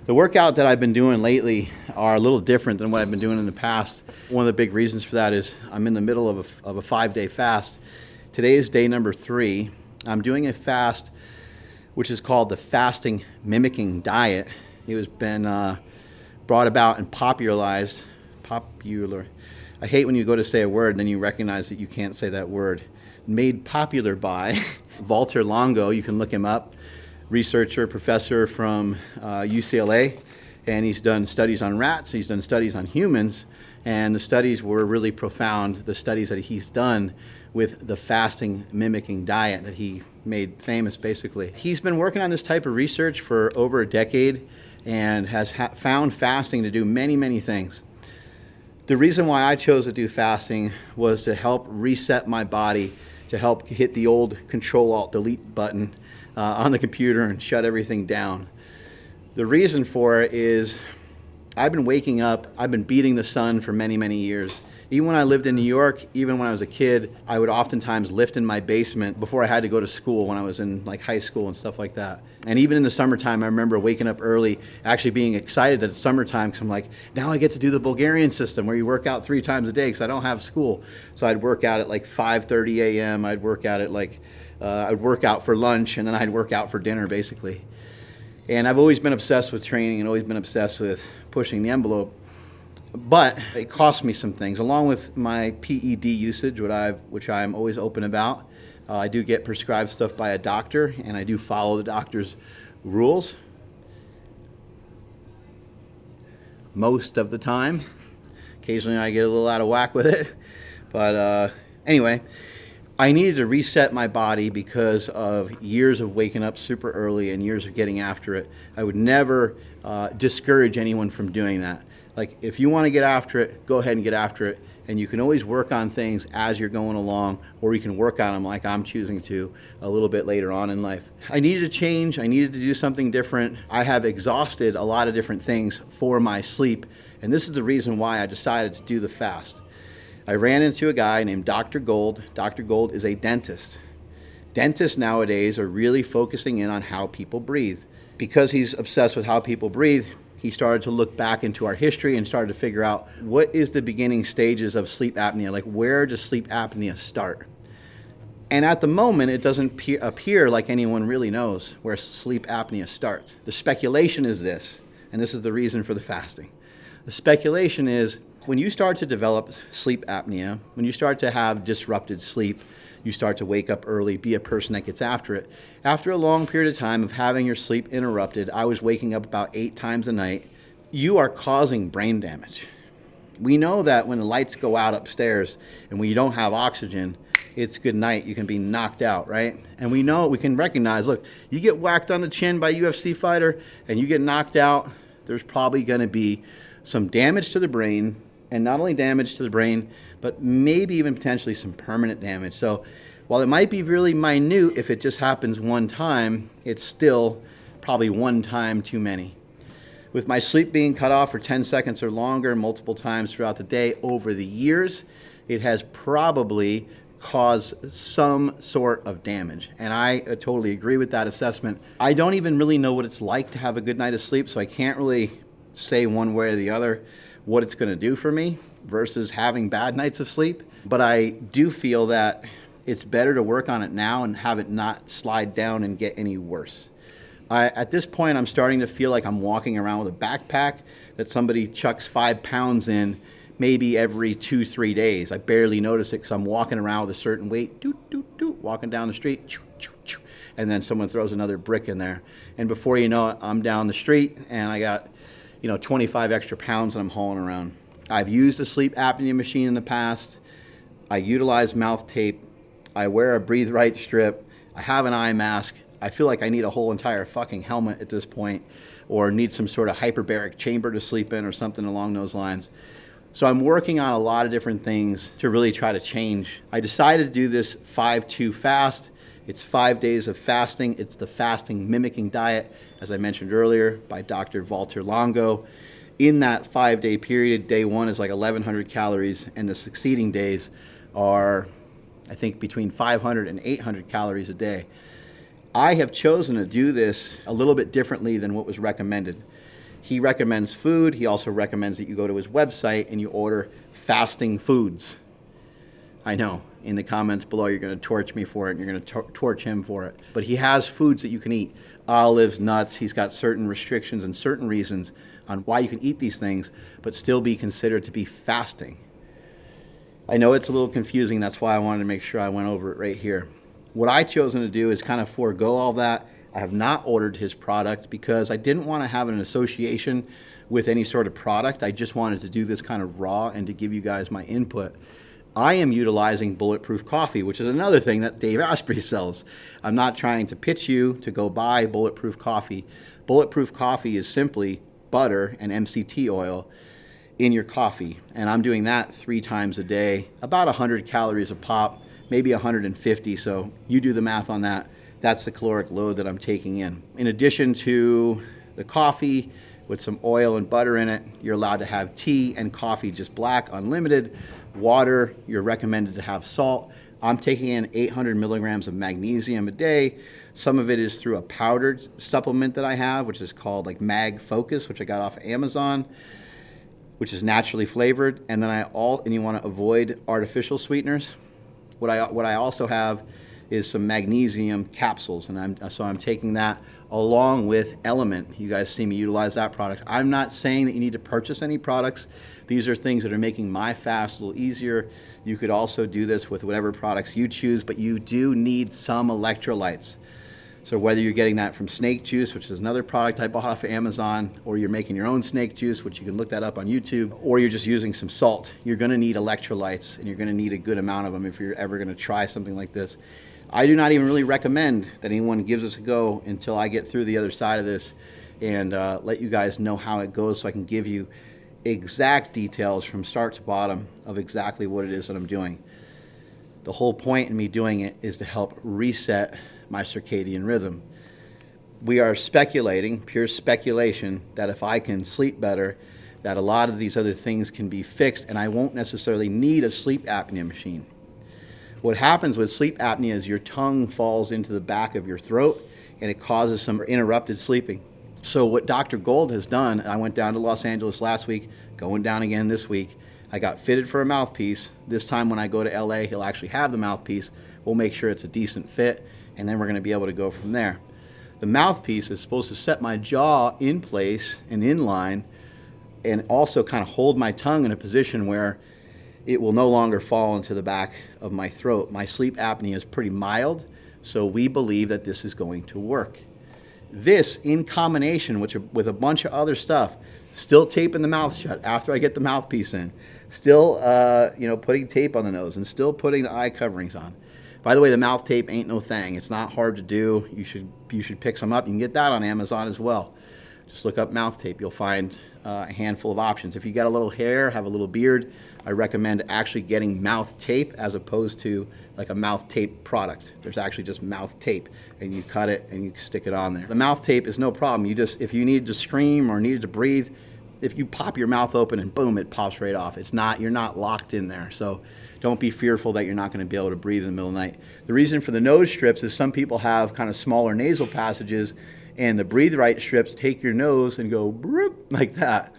The workout that I've been doing lately are a little different than what I've been doing in the past. One of the big reasons for that is I'm in the middle of a 5-day fast. Today is day number 3. I'm doing a fast which is called the fasting mimicking diet. It has been brought about and popularized. I hate when you go to say a word and then you recognize that you can't say that word. Made popular by Walter Longo. You can look him up. Researcher, professor from UCLA, and he's done studies on rats, he's done studies on humans, and the studies were really profound, the studies that he's done with the fasting mimicking diet that he made famous, basically. He's been working on this type of research for over a decade and has found fasting to do many, many things. The reason why I chose to do fasting was to help reset my body, to help hit the old Control-Alt-Delete button on the computer and shut everything down. The reason for it is I've been waking up, I've been beating the sun for many, many years. Even when I lived in New York, even when I was a kid, I would oftentimes lift in my basement before I had to go to school when I was in like high school and stuff like that. And even in the summertime, I remember waking up early, actually being excited that it's summertime because I'm like, now I get to do the Bulgarian system where you work out 3 times a day because I don't have school. So I'd work out at like 5:30 a.m. I'd work out at like, I'd work out for lunch and then I'd work out for dinner basically. And I've always been obsessed with training and always been obsessed with pushing the envelope. But it cost me some things, along with my PED usage, which I'm always open about. I do get prescribed stuff by a doctor, and I do follow the doctor's rules most of the time. Occasionally I get a little out of whack with it. But anyway, I needed to reset my body because of years of waking up super early and years of getting after it. I would never discourage anyone from doing that. Like, if you want to get after it, go ahead and get after it. And you can always work on things as you're going along, or you can work on them like I'm choosing to a little bit later on in life. I needed to change. I needed to do something different. I have exhausted a lot of different things for my sleep. And this is the reason why I decided to do the fast. I ran into a guy named Dr. Gold. Dr. Gold is a dentist. Dentists nowadays are really focusing in on how people breathe. Because he's obsessed with how people breathe, he started to look back into our history and started to figure out what is the beginning stages of sleep apnea, like where does sleep apnea start? And at the moment, it doesn't appear like anyone really knows where sleep apnea starts. The speculation is this, and this is the reason for the fasting. The speculation is when you start to develop sleep apnea, when you start to have disrupted sleep, you start to wake up early, be a person that gets after it. After a long period of time of having your sleep interrupted, I was waking up about 8 times a night, you are causing brain damage. We know that when the lights go out upstairs and when you don't have oxygen, it's good night, you can be knocked out, right? And we know, we can recognize, look, you get whacked on the chin by a UFC fighter and you get knocked out, there's probably gonna be some damage to the brain, and not only damage to the brain, but maybe even potentially some permanent damage. So while it might be really minute if it just happens one time, it's still probably one time too many. With my sleep being cut off for 10 seconds or longer multiple times throughout the day over the years, it has probably caused some sort of damage. And I totally agree with that assessment. I don't even really know what it's like to have a good night of sleep, so I can't really say one way or the other what it's going to do for me versus having bad nights of sleep. But I do feel that it's better to work on it now and have it not slide down and get any worse. At this point, I'm starting to feel like I'm walking around with a backpack that somebody chucks 5 pounds in maybe every 2-3 days. I barely notice it because I'm walking around with a certain weight, walking down the street, and then someone throws another brick in there. And before you know it, I'm down the street and I got 25 extra pounds that I'm hauling around. I've used a sleep apnea machine in the past. I utilize mouth tape. I wear a Breathe Right strip. I have an eye mask. I feel like I need a whole entire fucking helmet at this point, or need some sort of hyperbaric chamber to sleep in or something along those lines. So I'm working on a lot of different things to really try to change. I decided to do this 5-2 fast. It's 5 days of fasting. It's the fasting mimicking diet, as I mentioned earlier, by Dr. Walter Longo. In that 5-day period, day 1 is like 1,100 calories, and the succeeding days are, I think, between 500 and 800 calories a day. I have chosen to do this a little bit differently than what was recommended. He recommends food. He also recommends that you go to his website and you order fasting foods. I know, in the comments below, you're going to torch me for it, and you're going to torch him for it. But he has foods that you can eat. Olives, nuts. He's got certain restrictions and certain reasons on why you can eat these things, but still be considered to be fasting. I know it's a little confusing. That's why I wanted to make sure I went over it right here. What I've chosen to do is kind of forego all that. I have not ordered his product because I didn't want to have an association with any sort of product. I just wanted to do this kind of raw and to give you guys my input. I am utilizing Bulletproof Coffee, which is another thing that Dave Asprey sells. I'm not trying to pitch you to go buy Bulletproof Coffee. Bulletproof Coffee is simply butter and MCT oil in your coffee. And I'm doing that 3 times a day, about 100 calories a pop, maybe 150. So you do the math on that. That's the caloric load that I'm taking in. In addition to the coffee with some oil and butter in it, you're allowed to have tea and coffee, just black, unlimited. Water, you're recommended to have salt. I'm taking in 800 milligrams of magnesium a day. Some of it is through a powdered supplement that I have, which is called like Mag Focus, which I got off of Amazon, which is naturally flavored. And then and you want to avoid artificial sweeteners. What I also have is some magnesium capsules, and I'm taking that along with Element. You guys see me utilize that product. I'm not saying that you need to purchase any products. These are things that are making my fast a little easier. You could also do this with whatever products you choose, but you do need some electrolytes. So whether you're getting that from snake juice, which is another product I bought off of Amazon, or you're making your own snake juice, which you can look that up on YouTube, or you're just using some salt, you're gonna need electrolytes, and you're gonna need a good amount of them if you're ever gonna try something like this. I do not even really recommend that anyone gives this a go until I get through the other side of this and let you guys know how it goes, so I can give you exact details from start to bottom of exactly what it is that I'm doing. The whole point in me doing it is to help reset my circadian rhythm. We are speculating, pure speculation, that if I can sleep better, that a lot of these other things can be fixed and I won't necessarily need a sleep apnea machine. What happens with sleep apnea is your tongue falls into the back of your throat and it causes some interrupted sleeping. So what Dr. Gold has done, I went down to Los Angeles last week, going down again this week. I got fitted for a mouthpiece. This time when I go to LA, he'll actually have the mouthpiece. We'll make sure it's a decent fit, and then we're going to be able to go from there. The mouthpiece is supposed to set my jaw in place and in line, and also kind of hold my tongue in a position where it will no longer fall into the back of my throat. My sleep apnea is pretty mild, so we believe that this is going to work. This, in combination with a bunch of other stuff, still taping the mouth shut after I get the mouthpiece in, still putting tape on the nose, and still putting the eye coverings on. By the way, the mouth tape ain't no thing. It's not hard to do. You should pick some up. You can get that on Amazon as well. Just look up mouth tape. You'll find a handful of options. If you got a little hair, have a little beard, I recommend actually getting mouth tape as opposed to like a mouth tape product. There's actually just mouth tape, and you cut it and you stick it on there. The mouth tape is no problem. If you needed to scream or needed to breathe, if you pop your mouth open and boom, it pops right off. You're not locked in there. So don't be fearful that you're not going to be able to breathe in the middle of the night. The reason for the nose strips is some people have kind of smaller nasal passages, and the Breathe Right strips take your nose and go like that.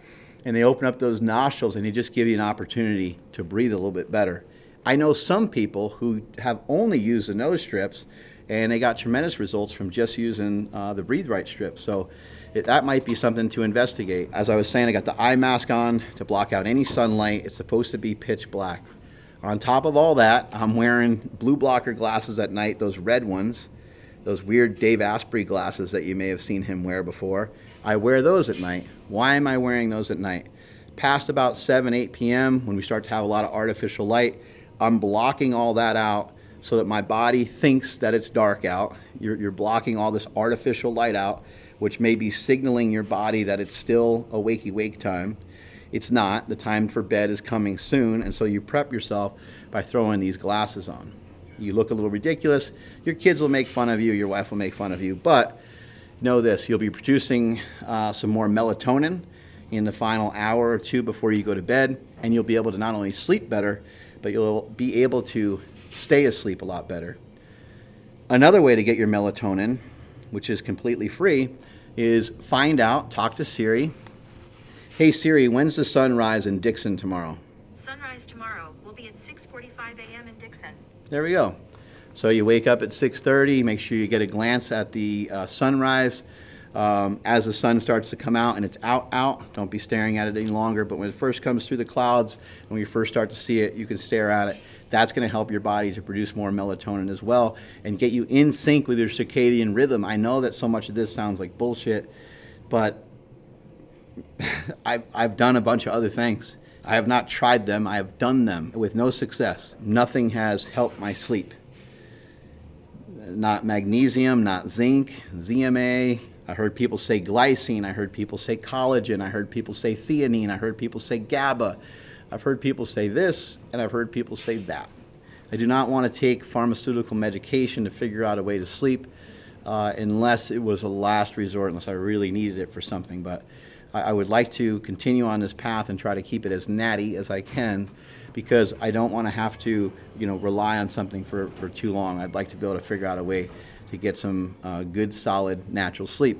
And they open up those nostrils and they just give you an opportunity to breathe a little bit better. I know some people who have only used the nose strips and they got tremendous results from just using the Breathe Right strips. So that might be something to investigate. As I was saying, I got the eye mask on to block out any sunlight. It's supposed to be pitch black. On top of all that, I'm wearing blue blocker glasses at night, those red ones, those weird Dave Asprey glasses that you may have seen him wear before. I wear those at night. Why am I wearing those at night? Past about 7, 8 p.m., when we start to have a lot of artificial light, I'm blocking all that out so that my body thinks that it's dark out. You're blocking all this artificial light out, which may be signaling your body that it's still a wakey-wake time. It's not. The time for bed is coming soon, and so you prep yourself by throwing these glasses on. You look a little ridiculous. Your kids will make fun of you. Your wife will make fun of you. But know this, you'll be producing some more melatonin in the final hour or two before you go to bed, and you'll be able to not only sleep better, but you'll be able to stay asleep a lot better. Another way to get your melatonin, which is completely free, is talk to Siri, Hey Siri, when's the sunrise in Dixon tomorrow? Sunrise tomorrow will be at 6:45 a.m. in Dixon. There we go. So you wake up at 6:30, make sure you get a glance at the sunrise. As the sun starts to come out and it's out, don't be staring at it any longer, but when it first comes through the clouds and when you first start to see it, you can stare at it. That's going to help your body to produce more melatonin as well and get you in sync with your circadian rhythm. I know that so much of this sounds like bullshit, but I've done a bunch of other things. I have not tried them. I have done them with no success. Nothing has helped my sleep. Not magnesium, not zinc, ZMA. I heard people say glycine. I heard people say collagen. I heard people say theanine. I heard people say GABA. I've heard people say this, and I've heard people say that. I do not want to take pharmaceutical medication to figure out a way to sleep unless it was a last resort, unless I really needed it for something. But I would like to continue on this path and try to keep it as natty as I can, because I don't want to have to, rely on something for too long. I'd like to be able to figure out a way to get some good, solid, natural sleep.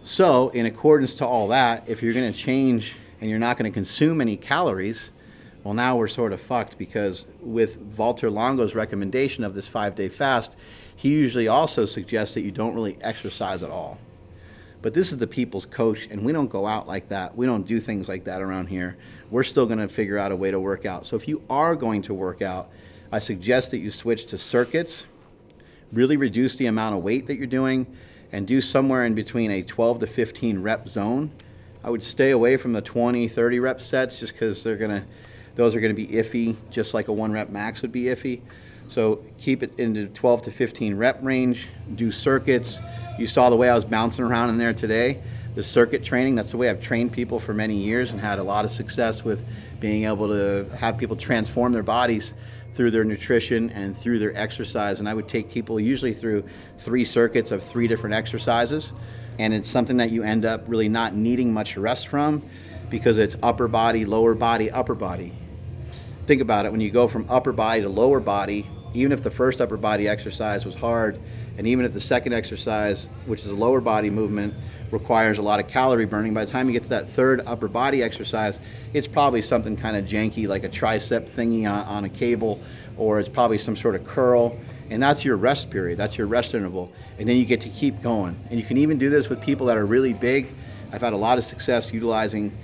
So, in accordance to all that, if you're going to change and you're not going to consume any calories, well, now we're sort of fucked, because with Walter Longo's recommendation of this 5-day fast, he usually also suggests that you don't really exercise at all. But this is the people's coach, and we don't go out like that. We don't do things like that around here. We're still going to figure out a way to work out. So if you are going to work out, I suggest that you switch to circuits, really reduce the amount of weight that you're doing, and do somewhere in between a 12 to 15 rep zone. I would stay away from the 20, 30 rep sets, just because those are going to be iffy, just like a 1 rep max would be iffy. So keep it in the 12 to 15 rep range, do circuits. You saw the way I was bouncing around in there today. The circuit training, that's the way I've trained people for many years and had a lot of success with being able to have people transform their bodies through their nutrition and through their exercise. And I would take people usually through 3 circuits of 3 different exercises. And it's something that you end up really not needing much rest from, because it's upper body, lower body, upper body. Think about it, when you go from upper body to lower body, even if the first upper body exercise was hard, and even if the second exercise, which is a lower body movement, requires a lot of calorie burning, by the time you get to that third upper body exercise, it's probably something kind of janky, like a tricep thingy on a cable, or it's probably some sort of curl, and that's your rest period, that's your rest interval, and then you get to keep going. And you can even do this with people that are really big. I've had a lot of success utilizing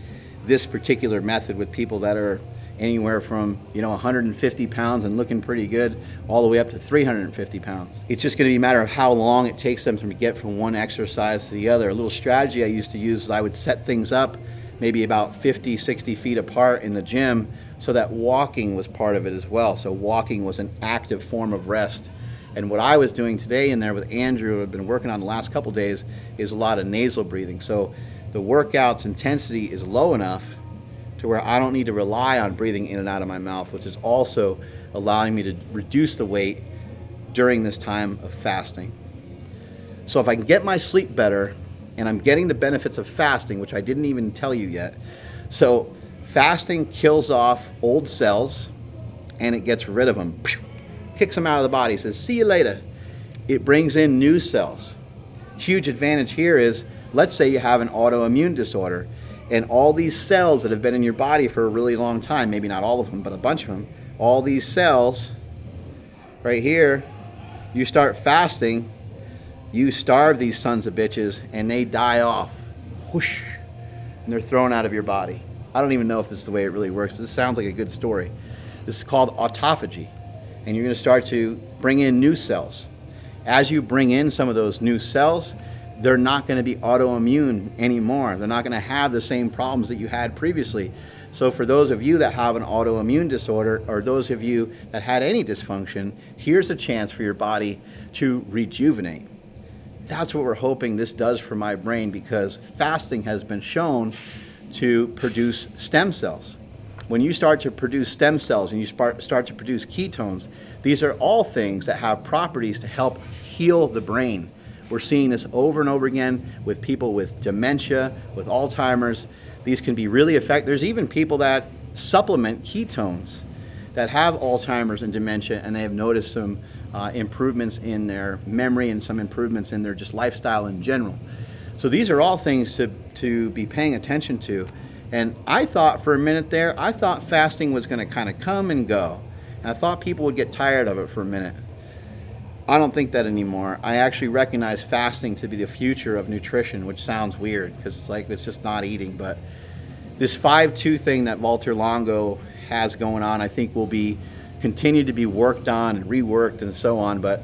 this particular method with people that are anywhere from 150 pounds and looking pretty good, all the way up to 350 pounds. It's just going to be a matter of how long it takes them to get from one exercise to the other. A little strategy I used to use is I would set things up maybe about 50, 60 feet apart in the gym, so that walking was part of it as well. So walking was an active form of rest. And what I was doing today in there with Andrew, who I've been working on the last couple days, is a lot of nasal breathing. So the workout's intensity is low enough to where I don't need to rely on breathing in and out of my mouth, which is also allowing me to reduce the weight during this time of fasting. So if I can get my sleep better, and I'm getting the benefits of fasting, which I didn't even tell you yet. So fasting kills off old cells, and it gets rid of them. Kicks them out of the body, says, see you later. It brings in new cells. Huge advantage here is, let's say you have an autoimmune disorder, and all these cells that have been in your body for a really long time, maybe not all of them, but a bunch of them, all these cells right here, you start fasting, you starve these sons of bitches, and they die off. Whoosh, and they're thrown out of your body. I don't even know if this is the way it really works, but this sounds like a good story. This is called autophagy, and you're going to start to bring in new cells. As you bring in some of those new cells, they're not going to be autoimmune anymore. They're not going to have the same problems that you had previously. So for those of you that have an autoimmune disorder, or those of you that had any dysfunction, here's a chance for your body to rejuvenate. That's what we're hoping this does for my brain, because fasting has been shown to produce stem cells. When you start to produce stem cells and you start to produce ketones, these are all things that have properties to help heal the brain. We're seeing this over and over again with people with dementia, with Alzheimer's. These can be really effective. There's even people that supplement ketones that have Alzheimer's and dementia, and they have noticed some improvements in their memory and some improvements in their just lifestyle in general. So these are all things to be paying attention to. And I thought for a minute there, I thought fasting was going to kind of come and go. And I thought people would get tired of it for a minute. I don't think that anymore. I actually recognize fasting to be the future of nutrition, which sounds weird because it's like it's just not eating. But this 5-2 thing that Walter Longo has going on, I think will be continue to be worked on and reworked and so on. But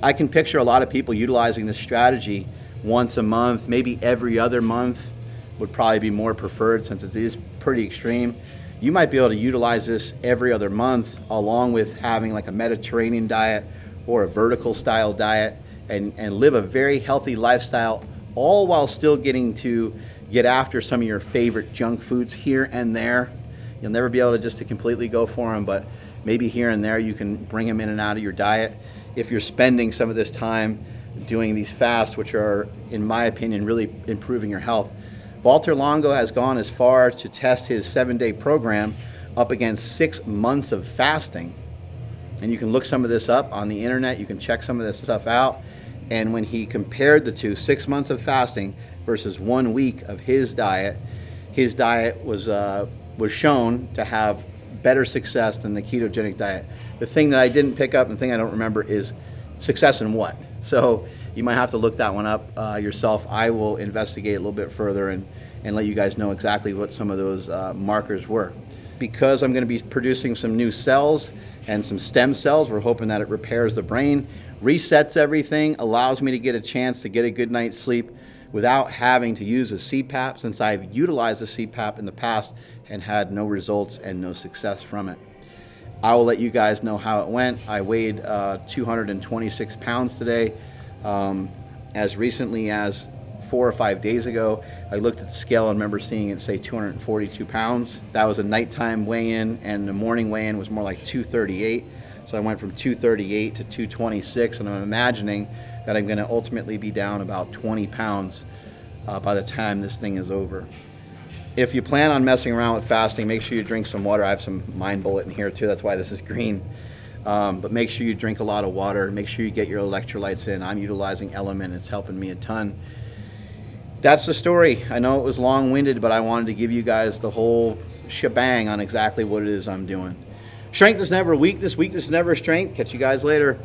I can picture a lot of people utilizing this strategy once a month, maybe every other month would probably be more preferred since it is pretty extreme. You might be able to utilize this every other month along with having like a Mediterranean diet or a vertical style diet and live a very healthy lifestyle, all while still getting to get after some of your favorite junk foods here and there. You'll never be able to just to completely go for them, but maybe here and there you can bring them in and out of your diet. If you're spending some of this time doing these fasts, which are, in my opinion, really improving your health. Walter Longo has gone as far to test his 7-day program up against 6 months of fasting. And you can look some of this up on the internet. You can check some of this stuff out. And when he compared the two, 6 months of fasting versus 1 week of his diet was shown to have better success than the ketogenic diet. The thing that I didn't pick up and the thing I don't remember is success in what? So you might have to look that one up yourself. I will investigate a little bit further and let you guys know exactly what some of those markers were. Because I'm going to be producing some new cells and some stem cells, we're hoping that it repairs the brain, resets everything, allows me to get a chance to get a good night's sleep without having to use a CPAP, since I've utilized a CPAP in the past and had no results and no success from it. I will let you guys know how it went. I weighed 226 pounds today. As recently as 4 or 5 days ago, I looked at the scale and remember seeing it say 242 pounds. That was a nighttime weigh-in, and the morning weigh-in was more like 238. So I went from 238 to 226, and I'm imagining that I'm going to ultimately be down about 20 pounds by the time this thing is over. If you plan on messing around with fasting, make sure you drink some water. I have some Mind Bullet in here too, that's why this is green. But make sure you drink a lot of water. Make sure you get your electrolytes in. I'm utilizing Element. It's helping me a ton. That's the story. I know it was long-winded, but I wanted to give you guys the whole shebang on exactly what it is I'm doing. Strength is never weakness. Weakness is never strength. Catch you guys later.